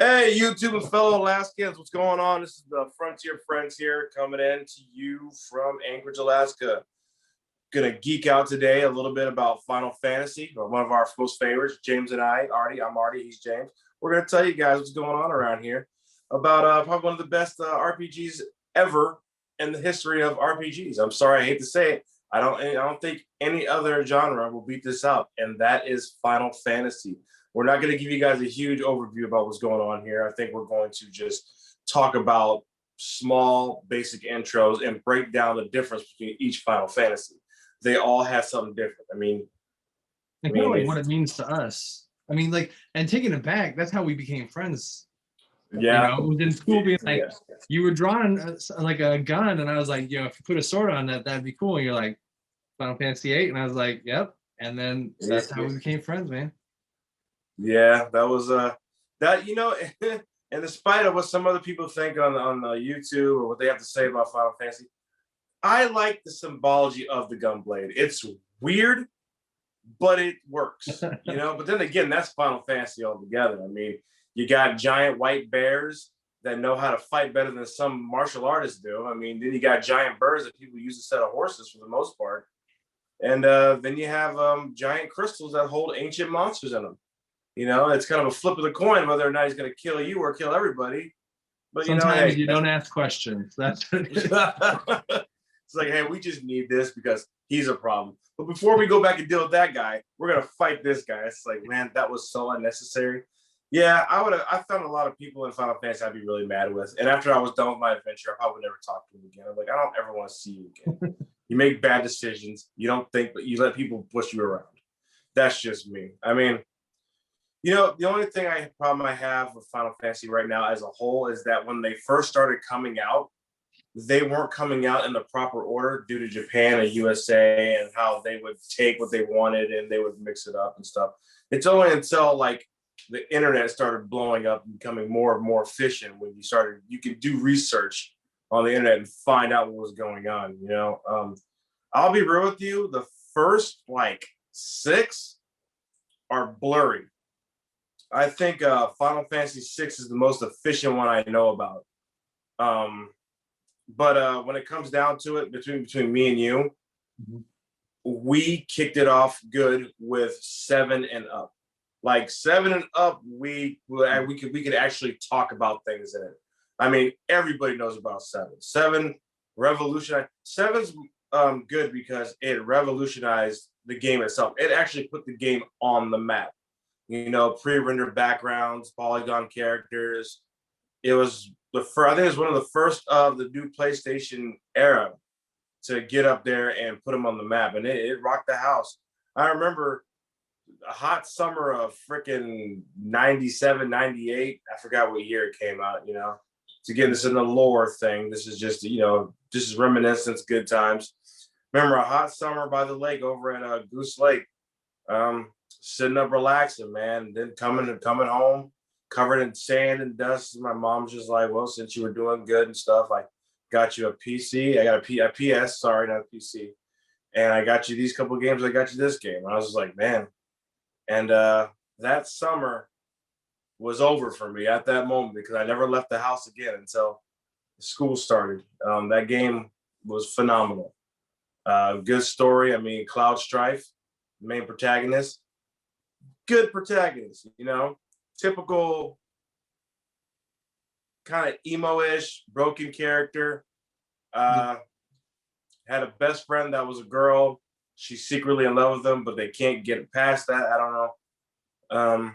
Hey, YouTube and fellow Alaskans, what's going on? This is the Frontier Friendz here coming in to you from Anchorage, Alaska. Gonna geek out today a little bit about Final Fantasy, one of our most favorites, James and I. I'm Artie, he's James. We're gonna tell you guys what's going on around here about probably one of the best RPGs ever in the history of RPGs. I'm sorry, I hate to say it. I don't think any other genre will beat this out, and that is Final Fantasy. We're not going to give you guys a huge overview about what's going on here. I think we're going to just talk about small, basic intros and break down the difference between each Final Fantasy. They all have something different. Like what it means to us. And taking it back, that's how we became friends. Yeah. It was in school being like, you were drawing like a gun, and I was like, if you put a sword on that, that'd be cool. And you're like, Final Fantasy VIII, and I was like, yep. And then that's how we became friends, man. Yeah, that was that and despite of what some other people think on YouTube or what they have to say about Final Fantasy, I like the symbology of the gunblade. It's weird, but it works. But then again, that's Final Fantasy altogether. You got giant white bears that know how to fight better than some martial artists do. Then you got giant birds that people use instead of horses for the most part. And then you have giant crystals that hold ancient monsters in them. It's kind of a flip of the coin whether or not he's going to kill you or kill everybody. But sometimes you don't ask questions. That's what it is. It's like, hey, we just need this because he's a problem. But before we go back and deal with that guy, we're gonna fight this guy. It's like, man, that was so unnecessary. Yeah, I found a lot of people in Final Fantasy I'd be really mad with. And after I was done with my adventure, I probably would never talk to him again. I'm like, I don't ever want to see you again. You make bad decisions. You don't think, but you let people push you around. That's just me. The only problem I have with Final Fantasy right now as a whole is that when they first started coming out, they weren't coming out in the proper order due to Japan and USA and how they would take what they wanted and they would mix it up and stuff. It's only until like the internet started blowing up and becoming more and more efficient when you could do research on the internet and find out what was going on. I'll be real with you. The first like 6 are blurry. I think Final Fantasy VI is the most efficient one I know about. But when it comes down to it, between me and you, we kicked it off good with 7 and up. Like 7 and up, we could actually talk about things in it. Everybody knows about 7. 7 revolutionized. 7's good because it revolutionized the game itself. It actually put the game on the map. Pre-rendered backgrounds, polygon characters. It was I think it was one of the first of the new PlayStation era to get up there and put them on the map, and it rocked the house. I remember a hot summer of freaking 97, 98. I forgot what year it came out, To get this in the lore thing, this is just, this is reminiscence, good times. Remember a hot summer by the lake over at Goose Lake. Sitting up relaxing, man. Then coming home, covered in sand and dust. My mom's just like, well, since you were doing good and stuff, I got you a PC. I got a PS, sorry, not a PC. And I got you these couple of games. I got you this game. And I was just like, man. And that summer was over for me at that moment because I never left the house again until school started. That game was phenomenal. Good story. Cloud Strife, main protagonist. Good protagonist, typical kind of emo-ish, broken character. Had a best friend that was a girl. She's secretly in love with him, but they can't get past that. I don't know.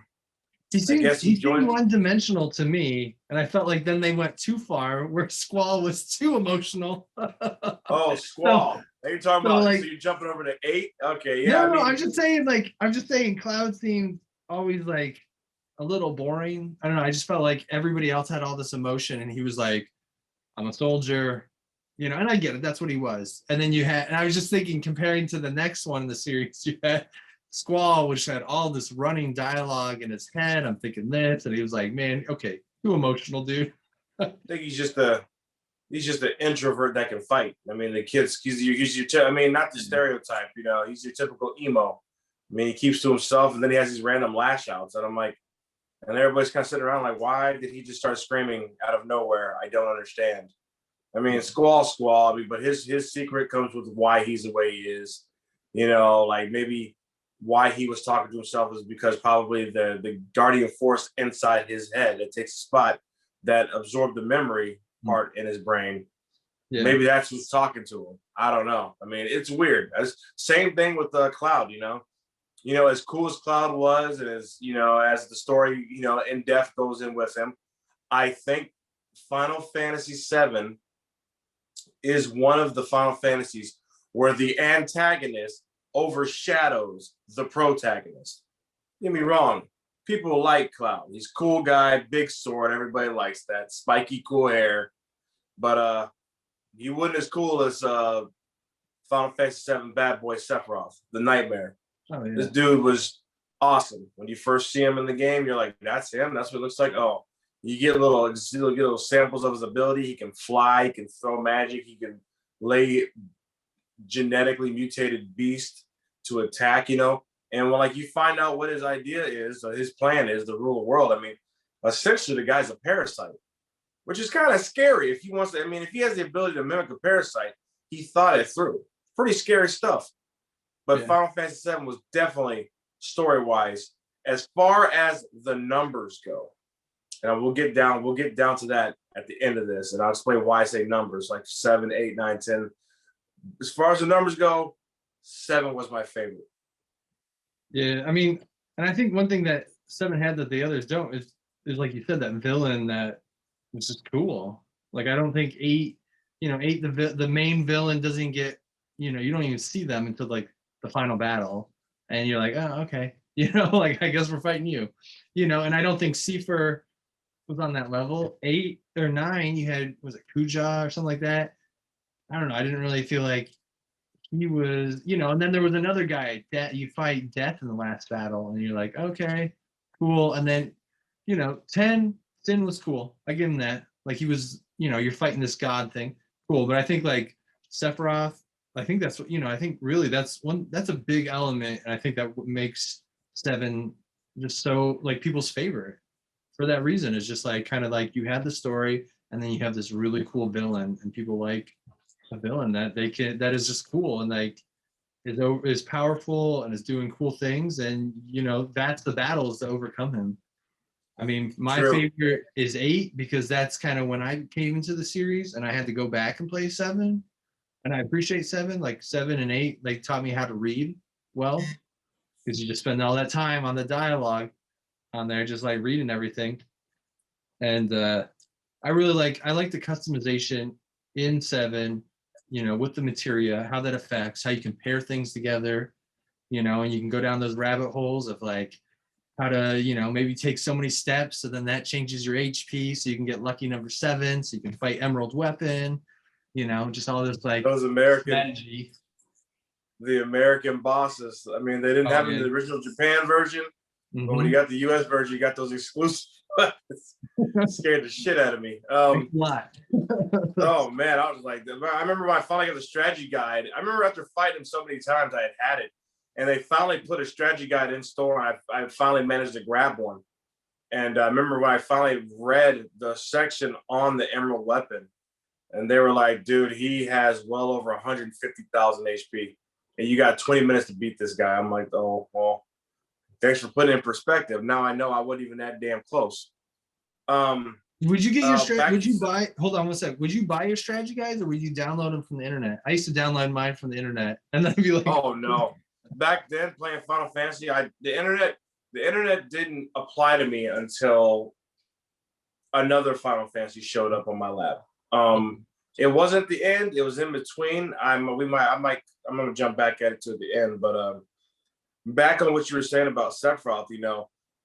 He seemed one-dimensional to me, and I felt like then they went too far, where Squall was too emotional. Oh, Squall. Are you talking about? So you're jumping over to 8? Okay, yeah. No, I'm just saying, Cloud seemed always like a little boring. I don't know. I just felt like everybody else had all this emotion, and he was like, "I'm a soldier," and I get it. That's what he was. And then and I was just thinking, comparing to the next one in the series, you had Squall, which had all this running dialogue in his head. I'm thinking this, and he was like, "Man, okay, too emotional, dude." I think he's just an introvert that can fight. The kid's not the stereotype. He's your typical emo. He keeps to himself, and then he has these random lash outs, and I'm like, And everybody's kind of sitting around like, why did he just start screaming out of nowhere? I don't understand. I mean, squall. I mean, but his secret comes with why he's the way he is. You know, like maybe why he was talking to himself is because probably the guardian force inside his head that takes a spot that absorbed the memory part in his brain. Yeah. Maybe that's who's talking to him. I don't know. I mean, it's weird. Same thing with Cloud. You know, as cool as Cloud was, and as as the story in depth goes in with him, I think Final Fantasy VII is one of the Final Fantasies where the antagonist overshadows the protagonist. Don't get me wrong. People like Cloud. He's a cool guy, big sword. Everybody likes that. Spiky, cool hair. But he wasn't as cool as Final Fantasy VII bad boy Sephiroth, the Nightmare. Oh, yeah. This dude was awesome. When you first see him in the game, you're like, that's him. That's what it looks like. Oh, you get little samples of his ability. He can fly. He can throw magic. He can lay genetically mutated beast to attack, And when you find out what his idea is, or his plan is to rule the world, I mean, essentially the guy's a parasite, which is kind of scary. If he wants to, I mean, if he has the ability to mimic a parasite, he thought it through. Pretty scary stuff. But yeah. Final Fantasy VII was definitely story-wise, as far as the numbers go. And we'll get down to that at the end of this, and I'll explain why I say numbers, like 7, 8, 9, 10. As far as the numbers go, 7 was my favorite. Yeah, I mean, and I think one thing that 7 had that the others don't is like you said, that villain that was just cool. Like I don't think 8, 8 the main villain doesn't get, you don't even see them until like the final battle, and you're like, oh, okay, like I guess we're fighting you, and I don't think Seifer was on that level. 8 or 9, you had, was it Kuja or something like that? I don't know. I didn't really feel like he was, and then there was another guy that you fight Death in the last battle, and you're like, okay, cool. And then, 10, Sin was cool. I give him that. Like he was, you're fighting this god thing, cool. But I think like Sephiroth, I think that's what, I think really that's a big element, and I think that makes 7 just so like people's favorite for that reason. It's just like kind of like you have the story, and then you have this really cool villain, and people like a villain that is just cool and like is powerful and is doing cool things, and that's the battles to overcome him. I mean, my favorite is 8 because that's kind of when I came into the series and I had to go back and play 7. And I appreciate 7, like 7 and 8, they taught me how to read well, because you just spend all that time on the dialogue on there, just like reading everything. And I like the customization in 7, with the materia, how that affects, how you can pair things together, and you can go down those rabbit holes of like how to, maybe take so many steps, so then that changes your HP, so you can get lucky number 7, so you can fight Emerald Weapon. Just all this like those strategy. The American bosses. I mean, they didn't have in the original Japan version, but when you got the US version, you got those exclusive weapons. Scared the shit out of me. Oh man, I was like, I remember when I finally got the strategy guide. I remember after fighting them so many times, I had it, and they finally put a strategy guide in store, and I finally managed to grab one. And I remember when I finally read the section on the Emerald Weapon. And they were like, dude, he has well over 150,000 HP. And you got 20 minutes to beat this guy. I'm like, oh, well, thanks for putting it in perspective. Now I know I wasn't even that damn close. Would you get your strategy? Would you buy, hold on one sec. Would you buy your strategy guides, or would you download them from the internet? I used to download mine from the internet. And then I'd be like, oh, no. Back then, playing Final Fantasy, the internet didn't apply to me until another Final Fantasy showed up on my lap. It wasn't the end, it was in between. I'm gonna jump back at it to the end, but back on what you were saying about Sephiroth,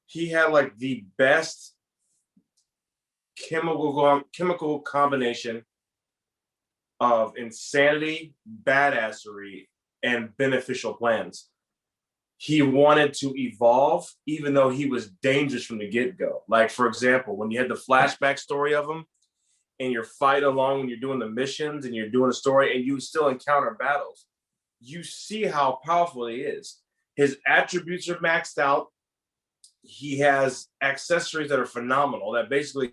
he had like the best chemical combination of insanity, badassery, and beneficial plans. He wanted to evolve, even though he was dangerous from the get-go. Like, for example, when you had the flashback story of him, and you're fighting along when you're doing the missions and you're doing the story, and you still encounter battles, you see how powerful he is. His attributes are maxed out. he has accessories that are phenomenal that basically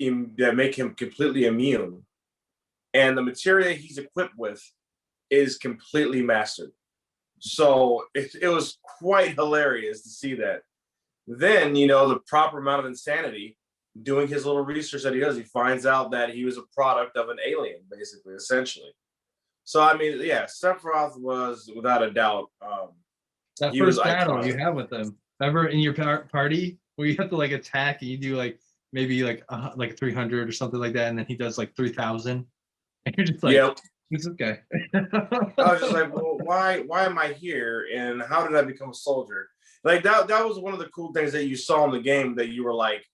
that make him completely immune, and the materia he's equipped with is completely mastered. So it was quite hilarious to see that. Then, you know, the proper amount of insanity, doing his little research that he does, he finds out that he was a product of an alien, basically, essentially. So, I mean, yeah, Sephiroth was, without a doubt, That he was first battle you iconic. have with them, ever in your party where you have to like attack and you do like maybe like 300 or something like that, and then he does like 3,000, and you're just like, Yep. it's okay. I was just like, well, why am I here? And how did I become a soldier? Like that was one of the cool things that you saw in the game that you were like,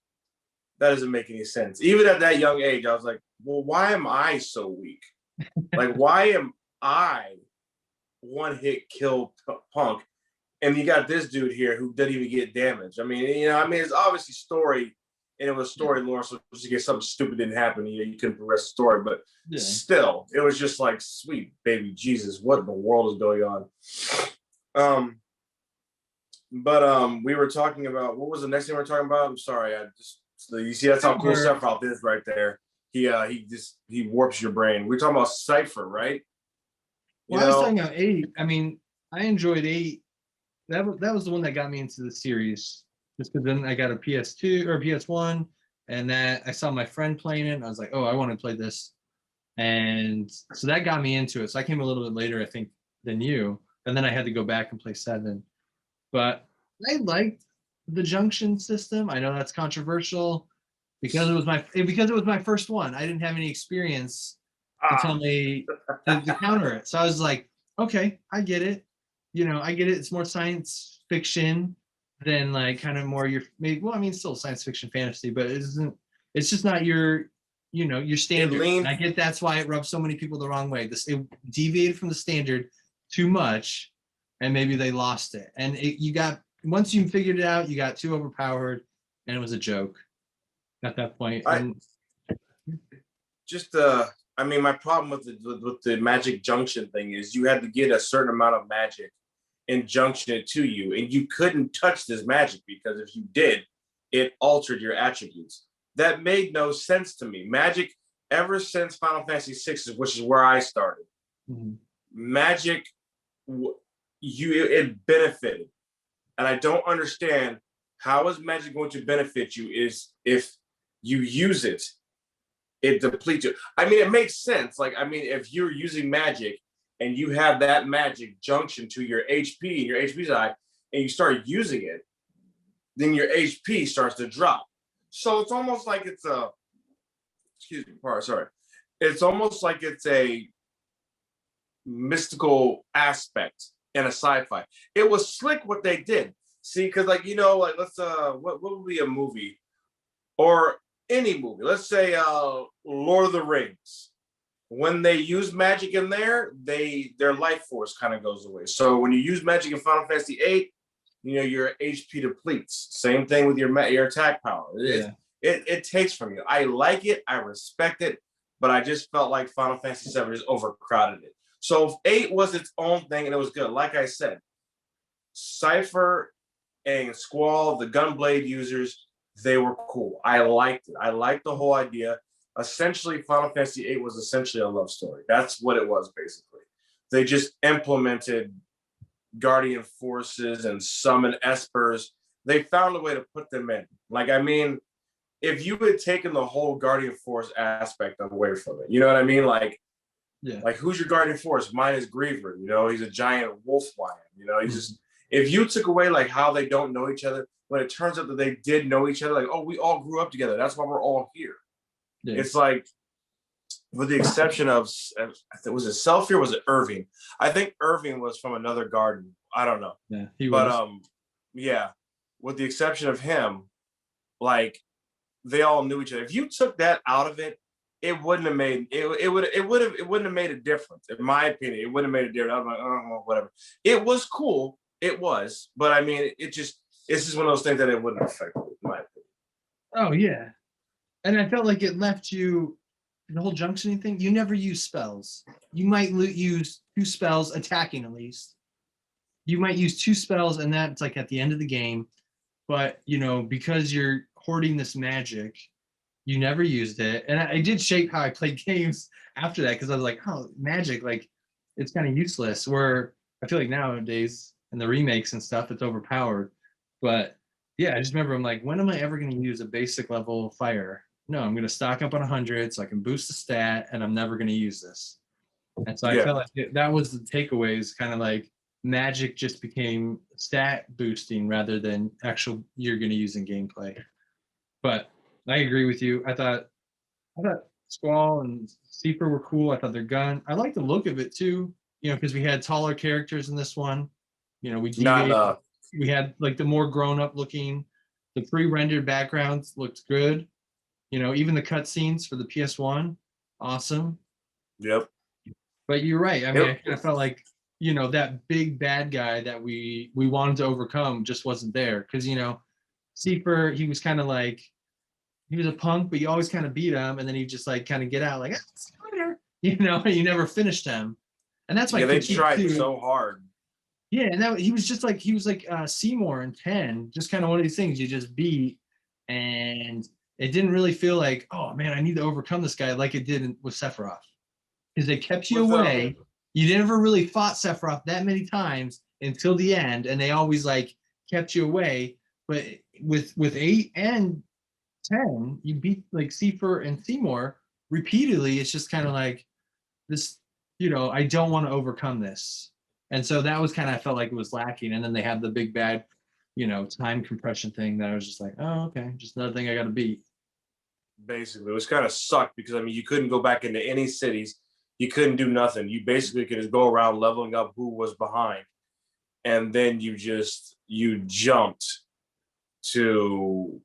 that doesn't make any sense. Even at that young age, I was like, well, why am I so weak? Like, why am I one hit kill Punk? And you got this dude here who didn't even get damaged. I mean, you know, I mean, it's obviously story, and it was story lore, so just in case something stupid didn't happen, you couldn't progress the story. But still, it was just like, sweet baby Jesus, what in the world is going on? But we were talking about, what was the next thing we were talking about? I'm sorry, you see that's how cool Sephiroth is right there. He warps your brain. We're talking about Cypher, right? Well, I was talking about 8. I mean, I enjoyed 8. That was the one that got me into the series. Just because then I got a PS2 or PS1, and that I saw my friend playing it, and I was like, oh, I want to play this. And so that got me into it. So I came a little bit later, I think, than you. And then I had to go back and play 7. But I liked the junction system. I know that's controversial because it was my first one. I didn't have any experience to tell me to counter it. So I was like, okay, I get it. You know, I get it. It's more science fiction than like kind of more your maybe. Well, I mean, still science fiction fantasy, but it isn't. It's just not your, you know, your standard. I get that's why it rubs so many people the wrong way. It deviated from the standard too much, and maybe they lost it. And you got, once you figured it out, you got too overpowered, and it was a joke at that point. I mean, my problem with the magic junction thing is you had to get a certain amount of magic and junction it to you, and you couldn't touch this magic because if you did, it altered your attributes. That made no sense to me. Magic, ever since Final Fantasy VI, which is where I started, magic, it benefited, and I don't understand how is magic going to benefit you is if you use it, it depletes you. I mean, it makes sense. Like, I mean, if you're using magic and you have that magic junction to your HP and your HP's high, and you start using it, then your HP starts to drop. So it's almost like it's a, it's almost like it's a mystical aspect in a sci-fi. It was slick what they did. See, because like, you know, like let's what would be a movie or any movie? Let's say Lord of the Rings. When they use magic in there, their life force kind of goes away. So when you use magic in Final Fantasy VIII, you know, your HP depletes. Same thing with your attack power. It takes from you. I like it, I respect it, but I just felt like Final Fantasy VII just overcrowded it. So 8 was its own thing and it was good. Like I said, Cypher and Squall, the Gunblade users, they were cool. I liked it. I liked the whole idea. Essentially, Final Fantasy VIII was essentially a love story. That's what it was, basically. They just implemented Guardian Forces and summon Espers. They found a way to put them in. Like, I mean, if you had taken the whole Guardian Force aspect away from it, you know what I mean? Like, like who's your Guardian Force? Mine is Griever. You know, he's a giant wolf lion. You know, he's just, if you took away like how they don't know each other, when it turns out that they did know each other, like, oh, we all grew up together. That's why we're all here. It's like, with the exception of, was it Selfie or was it Irving? I think Irving was from another garden. I don't know. Yeah, he was. Yeah, with the exception of him, like they all knew each other. If you took that out of it, it wouldn't have made it wouldn't have made a difference. In my opinion, it wouldn't have made a difference. I'm like, oh, whatever. It was cool. It was, but I mean, it's just one of those things that it wouldn't affect, in my opinion. Oh yeah. And I felt like it left you, the whole junctioning thing, you never use spells. You might use 2 spells, attacking at least. You might use 2 spells, and that's like at the end of the game. but because you're hoarding this magic, you never used it. And I did shape how I played games after that, because I was like, oh, magic, like it's kind of useless. Where I feel like nowadays in the remakes and stuff, it's overpowered. But yeah, I just remember I'm like, when am I ever going to use a basic level fire? No, I'm going to stock up on 100 so I can boost the stat, and I'm never going to use this. And so I Yeah. felt like that was the takeaways, kind of like magic just became stat boosting rather than actual you're going to use in gameplay. But I agree with you. I thought Squall and Seeper were cool. I thought their gun. I like the look of it too. Because we had taller characters in this one. We Not deviated. We had like the more grown up looking. The pre-rendered backgrounds looked good. Even the cutscenes for the PS1, awesome. Yep. But you're right. I mean, Yep. I kind of felt like that big bad guy that we wanted to overcome just wasn't there, because Seeper, he was kind of like, he was a punk, but you always kind of beat him, and then he just like kind of get out like, you never finished him, and that's my Yeah, they critique tried too. so hard. Yeah, and that he was like Seymour in 10, just kind of one of these things you just beat, and it didn't really feel like, oh man, I need to overcome this guy like it did with Sephiroth, because they kept you With, away. You never really fought Sephiroth that many times until the end, and they always like kept you away. But with 8 and 10, you beat like Seeper and Seymour repeatedly. It's just kind of like this, I don't want to overcome this. And so that was kind of, I felt like it was lacking. And then they had the big bad, time compression thing that I was just like, oh, okay, just another thing I got to beat. Basically, it was kind of sucked because I mean, you couldn't go back into any cities. You couldn't do nothing. You basically could just go around leveling up who was behind, and then you jumped to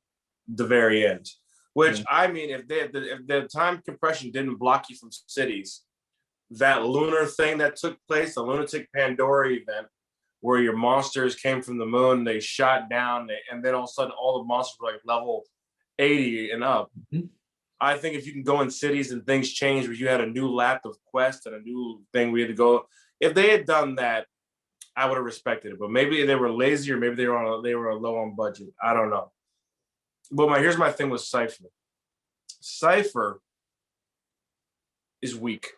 the very end. Which, I mean, if the time compression didn't block you from cities, that lunar thing that took place, the lunatic Pandora event, where your monsters came from the moon, they shot down, and then all of a sudden all the monsters were like level 80 and up. Mhm. I think if you can go in cities and things change, where you had a new lap of quest and a new thing we had to go, if they had done that, I would have respected it. But maybe they were lazy, or maybe they were low on budget. I don't know. But here's my thing with Cypher. Cypher is weak.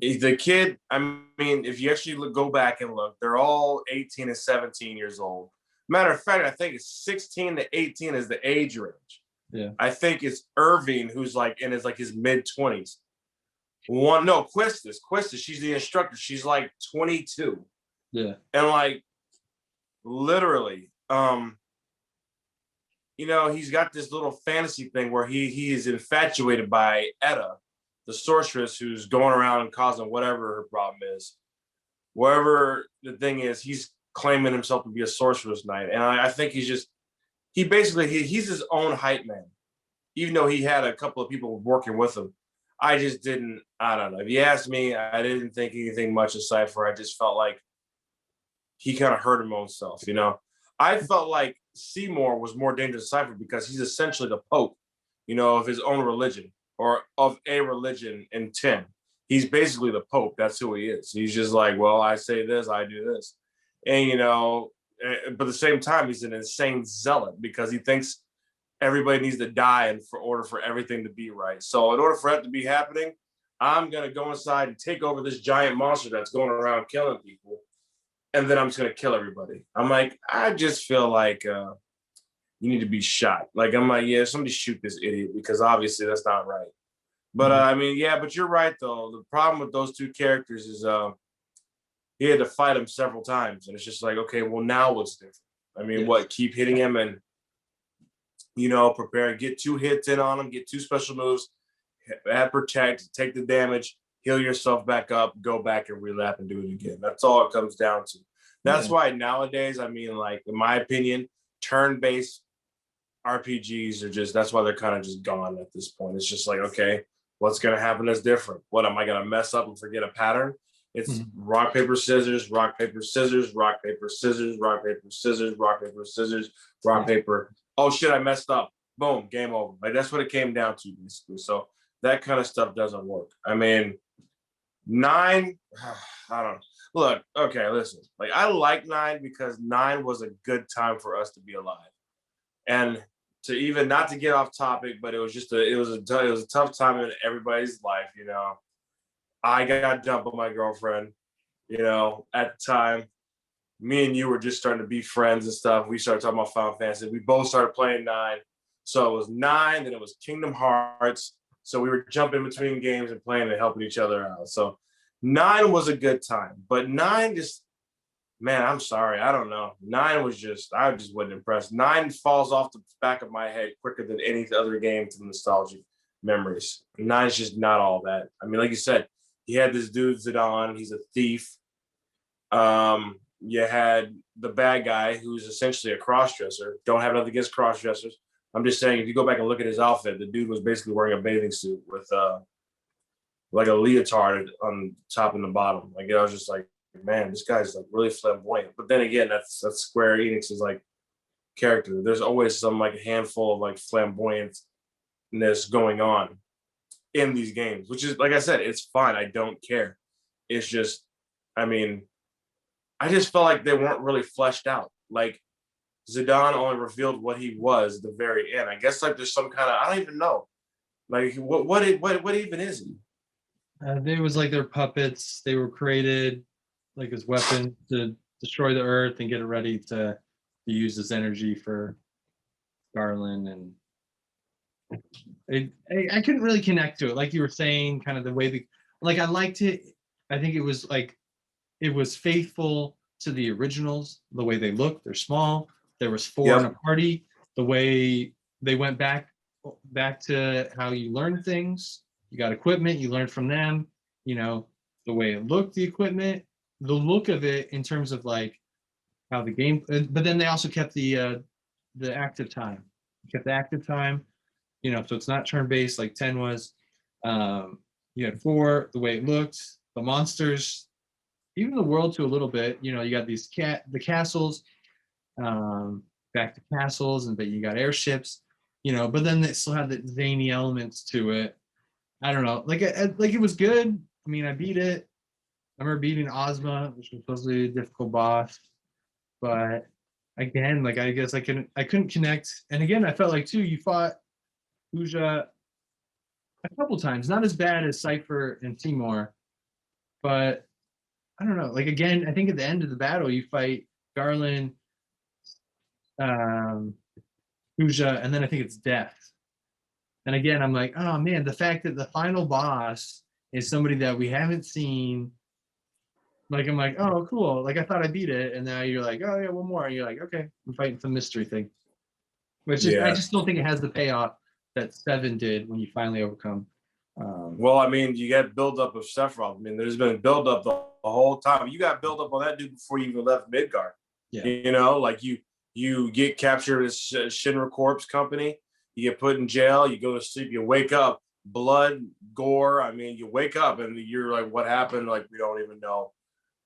The kid, I mean, if you actually go back and look, they're all 18 and 17 years old. Matter of fact, I think it's 16 to 18 is the age range. Yeah. I think it's Irving who's like in his mid-20s. Quistis, she's the instructor. She's like 22. Yeah. And like literally, he's got this little fantasy thing where he is infatuated by Etta, the sorceress who's going around and causing whatever her problem is. Wherever the thing is, he's claiming himself to be a sorceress knight. And I think he's his own hype man. Even though he had a couple of people working with him. I don't know. If you ask me, I didn't think anything much of Cypher. I just felt like he kind of hurt his own self, I felt like Seymour was more dangerous than Cypher because he's essentially the Pope, of his own religion, or of a religion in 10. He's basically the Pope. That's who he is. He's just like, well, I say this, I do this. And, but at the same time, he's an insane zealot because he thinks everybody needs to die in order for everything to be right. So in order for that to be happening, I'm going to go inside and take over this giant monster that's going around killing people. And then I'm just going to kill everybody. I'm like, I just feel like you need to be shot. Like, I'm like, yeah, somebody shoot this idiot because obviously that's not right. But I mean, yeah, but you're right, though. The problem with those two characters is he had to fight him several times. And it's just like, okay, well, now what's different? I mean, what? Keep hitting him and, prepare, get 2 hits in on him, get 2 special moves, add protect, take the damage, heal yourself back up, go back and relap and do it again. That's all it comes down to. That's why nowadays, I mean, like, in my opinion, turn-based RPGs are that's why they're kind of just gone at this point. It's just like, okay, what's going to happen that's different? What, am I going to mess up and forget a pattern? It's rock, paper, scissors, rock, paper, scissors, rock, paper, scissors, rock, paper, scissors, rock, paper, scissors, rock, paper. Oh, shit, I messed up. Boom, game over. Like, that's what it came down to, basically. So that kind of stuff doesn't work. I mean, 9, I don't know. look, okay, listen. Like I like 9 because 9 was a good time for us to be alive. And to even not to get off topic, but it was just it was a tough time in everybody's life, you know. I got dumped by my girlfriend, you know, at the time. Me and you were just starting to be friends and stuff. We started talking about Final Fantasy. We both started playing 9. So it was 9, then it was Kingdom Hearts. So we were jumping between games and playing and helping each other out. So 9 was a good time. But 9 just, man, I'm sorry. I don't know. 9 was just, I just wasn't impressed. 9 falls off the back of my head quicker than any other game to nostalgic memories. 9 is just not all that. I mean, like you said, he had this dude Zidane. He's a thief. You had the bad guy who's essentially a crossdresser. Don't have nothing against crossdressers. I'm just saying, if you go back and look at his outfit, the dude was basically wearing a bathing suit with like a leotard on top and the bottom. Like, I was just like, man, this guy's like really flamboyant. But then again, that's Square Enix's like character. There's always some like handful of like flamboyantness going on in these games, which is, like I said, it's fine. I don't care. It's just, I mean, I just felt like they weren't really fleshed out. Like Zidane only revealed what he was at the very end. I guess like there's some kind of, I don't even know. Like what even is he? They was like their puppets. They were created like as weapons to destroy the earth and get it ready to use this energy for Garland. And I couldn't really connect to it, like you were saying, kind of the way like I liked it. I think it was like it was faithful to the originals, the way they looked. They're small. There was 4 in a party. The way they went back to how you learn things. You got equipment. You learned from them. You know, the way it looked, the equipment, the look of it in terms of like how the game. But then they also kept the active time. Kept the active time. You know, so it's not turn-based like 10 was. You had 4, the way it looked, the monsters, even the world to a little bit. You know, you got these the castles, back to castles, but you got airships. You know, but then they still had the zany elements to it. I don't know, like it was good. I mean, I beat it. I remember beating Ozma, which was supposed to be a difficult boss, but again, like I guess I couldn't connect. And again, I felt like too, you fought Uja a couple times, not as bad as Cypher and Seymour, but I don't know. Like again, I think at the end of the battle, you fight Garland, Uja, and then I think it's Death. And again, I'm like, oh man, the fact that the final boss is somebody that we haven't seen. Like I'm like, oh cool. Like I thought I beat it, and now you're like, oh yeah, one more. And you're like, okay, I'm fighting some mystery thing. Which is, I just don't think it has the payoff that 7 did when you finally overcome. Well, I mean, you got build-up of Sephiroth. I mean, there's been build-up the whole time. You got build-up on that dude before you even left Midgard. Yeah. You know, like you get captured as Shinra Corp's company. You get put in jail. You go to sleep. You wake up. Blood, gore. I mean, you wake up and you're like, what happened? Like, we don't even know.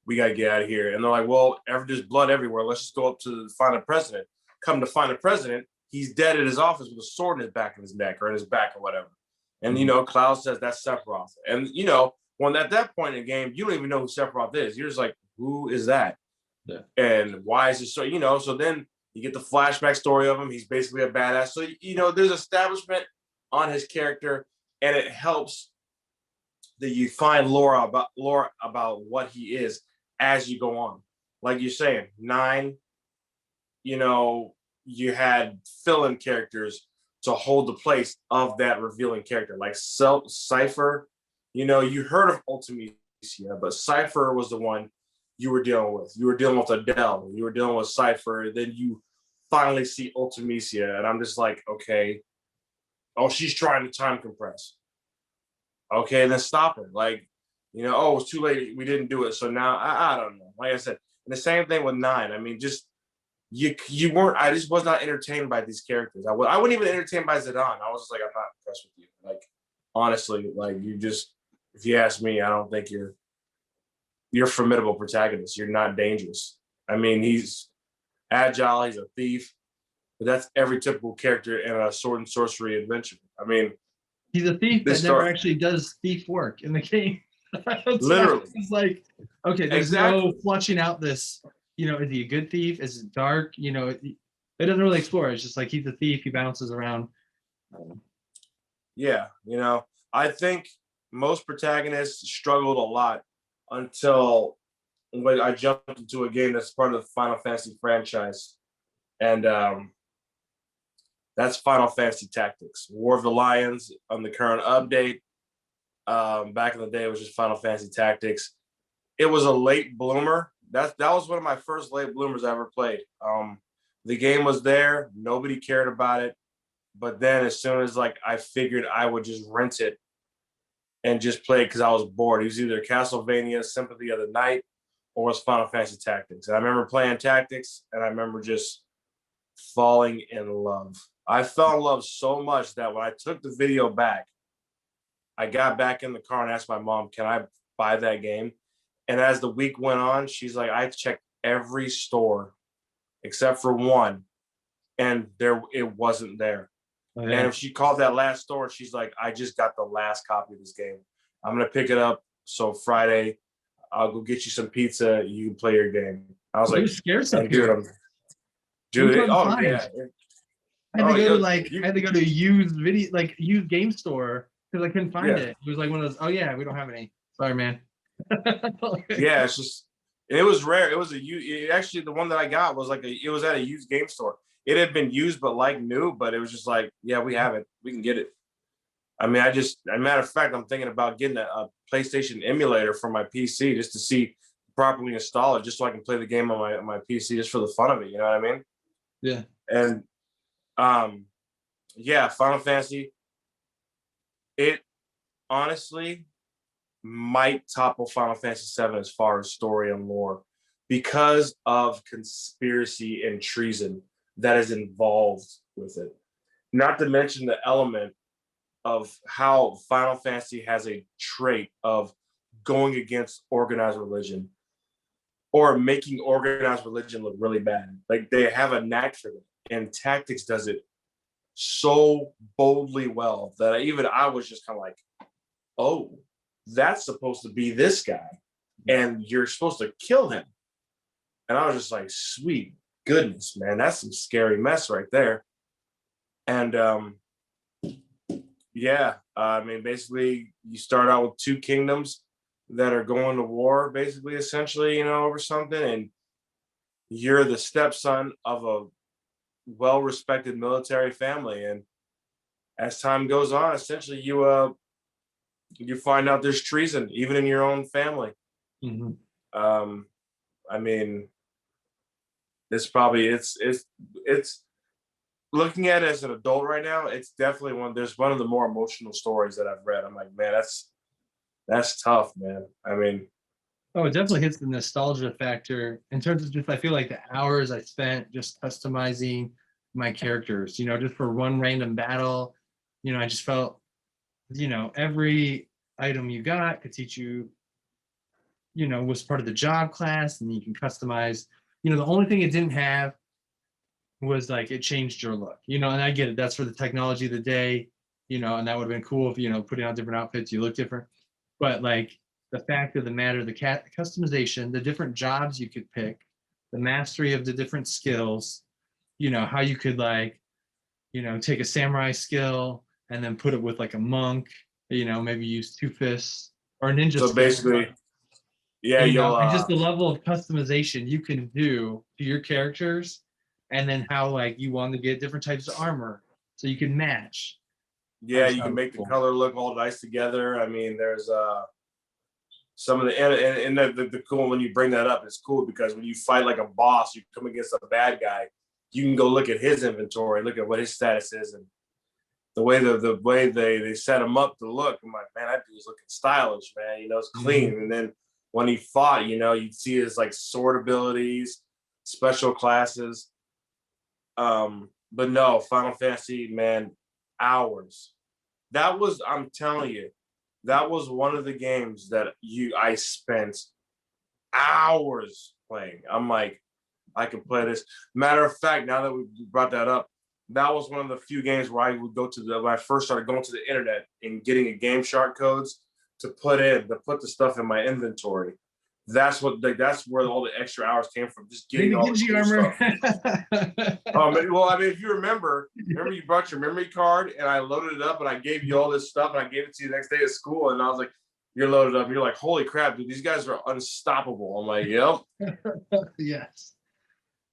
We got to get out of here. And they're like, well, there's blood everywhere. Let's just go up to find a president. Come to find a president. He's dead at his office with a sword in his back of his neck or in his back or whatever. And, you know, Cloud says that's Sephiroth. And, you know, when at that point in the game, you don't even know who Sephiroth is. You're just like, who is that? Yeah. And why is it so, you know, so then you get the flashback story of him. He's basically a badass. So, you know, there's establishment on his character, and it helps that you find lore about what he is as you go on. Like you're saying, 9, you know, you had fill-in characters to hold the place of that revealing character. Like Cypher, you know, you heard of Ultimecia, but Cypher was the one you were dealing with. You were dealing with Adele. You were dealing with Cypher. Then you finally see Ultimecia, and I'm just like, okay. Oh, she's trying to time compress. Okay, then stop her. Like, you know, oh, it's too late. We didn't do it. So now, I don't know. Like I said, and the same thing with 9. I mean, just, you weren't, I just was not entertained by these characters. I wasn't even entertained by Zidane. I was just like, I'm not impressed with you. Like, honestly, like, you just, if you ask me, I don't think you're a formidable protagonist. You're not dangerous. I mean, he's agile. He's a thief. But that's every typical character in a sword and sorcery adventure. I mean, he's a thief that never actually does thief work in the game. Literally. It's like, okay, there's Exactly. no flushing out this, is he a good thief? Is it dark? It doesn't really explore. It's just like he's a thief, he bounces around. Yeah, I think most protagonists struggled a lot until when I jumped into a game that's part of the Final Fantasy franchise, and that's Final Fantasy Tactics, War of the Lions on the current update. Back in the day, it was just Final Fantasy Tactics. It was a late bloomer. That was one of my first late bloomers I ever played. The game was there, nobody cared about it, but then as soon as I figured I would just rent it and just play it because I was bored. It was either Castlevania Sympathy of the Night or it was Final Fantasy Tactics. And I remember playing Tactics, and I remember just falling in love. I fell in love so much that when I took the video back, I got back in the car and asked my mom, can I buy that game? And as the week went on, she's like, I checked every store except for one, and it wasn't there. Oh, yeah. And if she called that last store, she's like, I just got the last copy of this game. I'm going to pick it up. So Friday, I'll go get you some pizza. You can play your game. I was like, scarce up here. Dude, oh, yeah. I had to go to a used used game store because I couldn't find it. It was like one of those, oh yeah, we don't have any. Sorry, man. Yeah, it's just, it was rare. It was actually the one that I got was it was at a used game store. It had been used, but new, but it was just like, yeah, we have it. We can get it. I mean, as a matter of fact, I'm thinking about getting a PlayStation emulator for my PC just to see properly install it, just so I can play the game on my PC just for the fun of it. You know what I mean? Yeah. And yeah, Final Fantasy, it honestly might topple Final Fantasy VII as far as story and lore because of conspiracy and treason that is involved with it. Not to mention the element of how Final Fantasy has a trait of going against organized religion or making organized religion look really bad. Like they have a knack for it, and Tactics does it so boldly well that I was just kind of like, oh, that's supposed to be this guy, and you're supposed to kill him. And I was just like, sweet goodness, man, that's some scary mess right there. And yeah, I mean, basically, you start out with two kingdoms that are going to war, basically, essentially, over something, and you're the stepson of a well-respected military family. And as time goes on, essentially, you find out there's treason even in your own family. Mm-hmm. I mean, it's looking at it as an adult right now, it's definitely one of the more emotional stories that I've read. I'm like, man, that's tough, man. I mean, oh, it definitely hits the nostalgia factor in terms of just, I feel like the hours I spent just customizing my characters, just for one random battle. I just felt, every item you got could teach you, was part of the job class, and you can customize. The only thing it didn't have was it changed your look, and I get it. That's for the technology of the day, and that would have been cool if, putting on different outfits, you look different. But the fact of the matter, the customization, the different jobs you could pick, the mastery of the different skills, how you could take a samurai skill and then put it with a monk, maybe use two fists or a ninja. So basically, yeah, and just the level of customization you can do to your characters, and then how you want to get different types of armor so you can match. Yeah, you can make the color look all nice together. I mean, there's some of the and the cool when you bring that up, it's cool because when you fight like a boss, you come against a bad guy, you can go look at his inventory, look at what his status is, and the way they set him up to look. I'm like, man, that dude's looking stylish, man. It's clean. Mm-hmm. And then when he fought, you'd see his sword abilities, special classes. But no, Final Fantasy, man, hours. I'm telling you, that was one of the games that I spent hours playing. I'm like, I can play this. Matter of fact, now that we brought that up, that was one of the few games where I would when I first started going to the internet and getting a Game Shark codes to put the stuff in my inventory. That's where all the extra hours came from. Just getting all the cool stuff. Well, I mean, if you remember you brought your memory card and I loaded it up and I gave you all this stuff and I gave it to you the next day at school and I was like, you're loaded up. And you're like, holy crap, dude, these guys are unstoppable. I'm like, yep. Yes.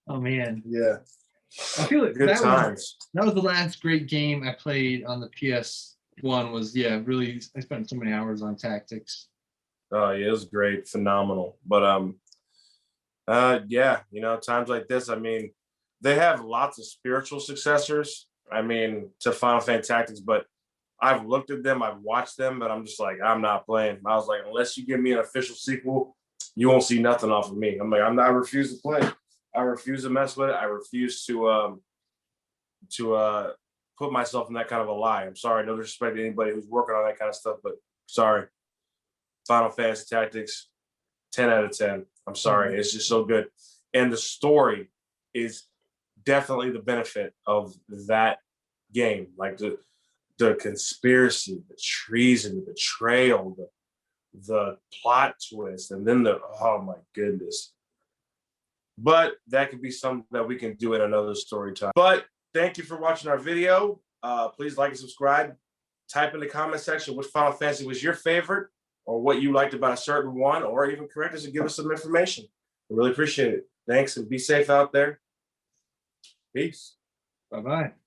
Oh man. Yeah. I feel like good times. That was the last great game I played on the PS1 was, yeah, really, I spent so many hours on Tactics. Oh yeah, it was great, phenomenal. But yeah, you know, times like this, I mean, they have lots of spiritual successors, I mean, to Final Fantasy Tactics, but I've looked at them, I've watched them, but I'm just like, I'm not playing. I was like, unless you give me an official sequel, you won't see nothing off of me. I'm like, I refuse to play. I refuse to mess with it. I refuse to put myself in that kind of a lie. I'm sorry, no disrespect to anybody who's working on that kind of stuff, but sorry. Final Fantasy Tactics, 10 out of 10. I'm sorry, it's just so good. And the story is definitely the benefit of that game. Like the conspiracy, the treason, the betrayal, the plot twist, and then oh my goodness. But that could be something that we can do in another story time. But thank you for watching our video. Please like and subscribe. Type in the comment section which Final Fantasy was your favorite or what you liked about a certain one, or even correct us and give us some information. I really appreciate it. Thanks, and be safe out there. Peace. Bye-bye.